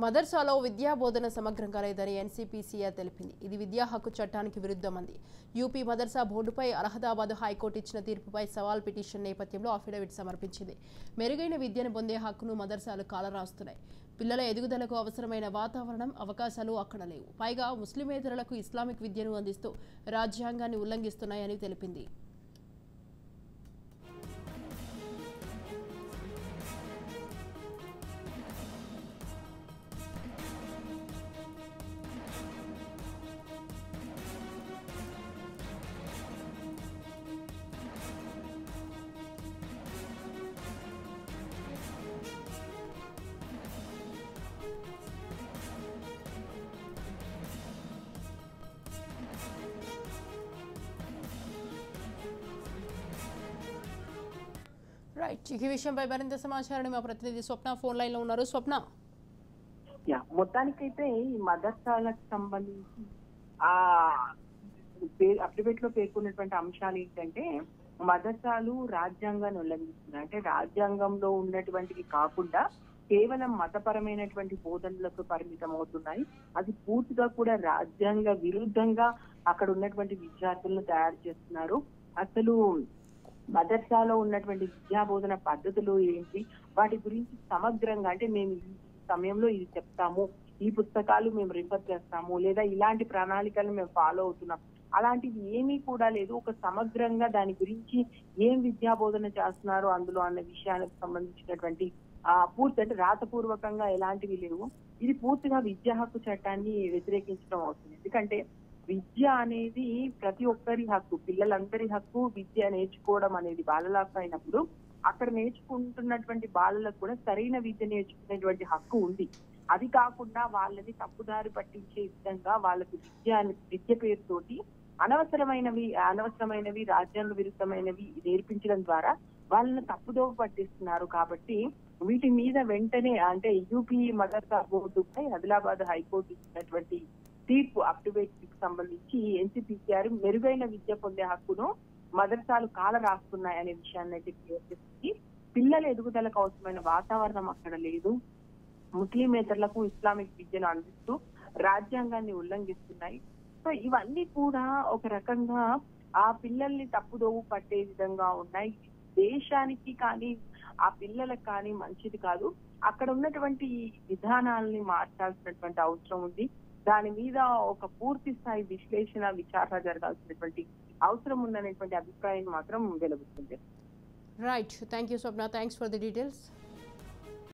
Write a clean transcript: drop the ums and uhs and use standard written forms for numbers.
మదర్సాలో విద్యా బోధన సమగ్రంగా లేదని ఎన్సీపీసీఆర్ తెలిపింది. ఇది విద్యా హక్కు చట్టానికి విరుద్ధమంది. యూపీ మదర్సా బోర్డుపై అలహాబాద్ హైకోర్టు ఇచ్చిన తీర్పుపై సవాల్ పిటిషన్ నేపథ్యంలో అఫిడవిట్ సమర్పించింది. మెరుగైన విద్యను పొందే హక్కును మదర్సాలు కాలరాస్తున్నాయి. పిల్లల ఎదుగుదలకు అవసరమైన వాతావరణం, అవకాశాలు అక్కడ లేవు. పైగా ముస్లిమేతరులకు ఇస్లామిక్ విద్యను అందిస్తూ రాజ్యాంగాన్ని ఉల్లంఘిస్తున్నాయని తెలిపింది. రైట్, ఈ విషయంపై మరింత సమాచారాన్ని మా ప్రతినిధి స్వప్న ఫోన్ లైన్ లో ఉన్నారు. స్వప్న, మొత్తానికైతే ఈ మదర్సాలకు సంబంధించి ఆ అఫిడవిట్ లో పేర్కొన్నటువంటి అంశాలు ఏంటంటే, మదర్సాలు రాజ్యాంగాన్ని ఉల్లంఘిస్తున్నాయి. అంటే రాజ్యాంగంలో ఉన్నటువంటివి కాకుండా కేవలం మతపరమైనటువంటి బోధనలకు పరిమితం అవుతున్నాయి. అది పూర్తిగా కూడా రాజ్యాంగ విరుద్ధంగా అక్కడ ఉన్నటువంటి విద్యార్థులను తయారు చేస్తున్నారు. అసలు మదర్సాలో ఉన్నటువంటి విద్యా బోధన పద్ధతులు ఏంటి, వాటి గురించి సమగ్రంగా, అంటే మేము ఈ సమయంలో ఇది చెప్తాము, ఈ పుస్తకాలు మేము రిఫర్ చేస్తాము, లేదా ఇలాంటి ప్రణాళికలను మేము ఫాలో అవుతున్నాం, అలాంటివి ఏమీ కూడా లేదు. ఒక సమగ్రంగా దాని గురించి ఏం విద్యా బోధన చేస్తున్నారు అందులో అన్న విషయానికి సంబంధించినటువంటి పూర్తి, అంటే రాతపూర్వకంగా ఎలాంటివి లేవు. ఇది పూర్తిగా విద్యా హక్కు చట్టాన్ని వ్యతిరేకించడం అవుతుంది. ఎందుకంటే విద్య అనేది ప్రతి ఒక్కరి హక్కు, పిల్లలందరి హక్కు. విద్య నేర్చుకోవడం అనేది బాలల హక్కు అయినప్పుడు అక్కడ నేర్చుకుంటున్నటువంటి బాలలకు కూడా సరైన విద్య నేర్చుకునేటువంటి హక్కు ఉంది. అది కాకుండా వాళ్ళని తప్పుదారి పట్టించే విధంగా వాళ్ళకి విద్య పేరుతోటి అనవసరమైనవి రాజ్యాంగ విరుద్ధమైనవి నేర్పించడం ద్వారా వాళ్ళని తప్పుదోవ పట్టిస్తున్నారు. కాబట్టి వీటి మీద వెంటనే, అంటే యూపీ మదర్సా బోర్డుపై ఆదిలాబాద్ హైకోర్టు ఇచ్చినటువంటి తీర్పు అఫిడవిట్ కి సంబంధించి ఎన్సీపీసీఆర్ మెరుగైన విద్య పొందే హక్కును మదర్సాలు కాల రాస్తున్నాయనే విషయాన్ని అయితే క్లియర్ చేస్తుంది. పిల్లల ఎదుగుదలకు అవసరమైన వాతావరణం అక్కడ లేదు. ముస్లిమేతరులకు ఇస్లామిక్ విద్యను అందిస్తూ రాజ్యాంగాన్ని ఉల్లంఘిస్తున్నాయి. సో ఇవన్నీ కూడా ఒక రకంగా ఆ పిల్లల్ని తప్పుదోవు పట్టే విధంగా ఉన్నాయి. దేశానికి కానీ ఆ పిల్లలకు కానీ మంచిది కాదు. అక్కడ ఉన్నటువంటి విధానాలని మార్చాల్సినటువంటి అవసరం ఉంది. దాని మీద ఒక పూర్తి స్థాయి విచారణ జరగాల్సినటువంటి అవసరం ఉందనేటువంటి అభిప్రాయం మాత్రం వెలువడుతుంది. Right, thank you Swapna, thanks for the details.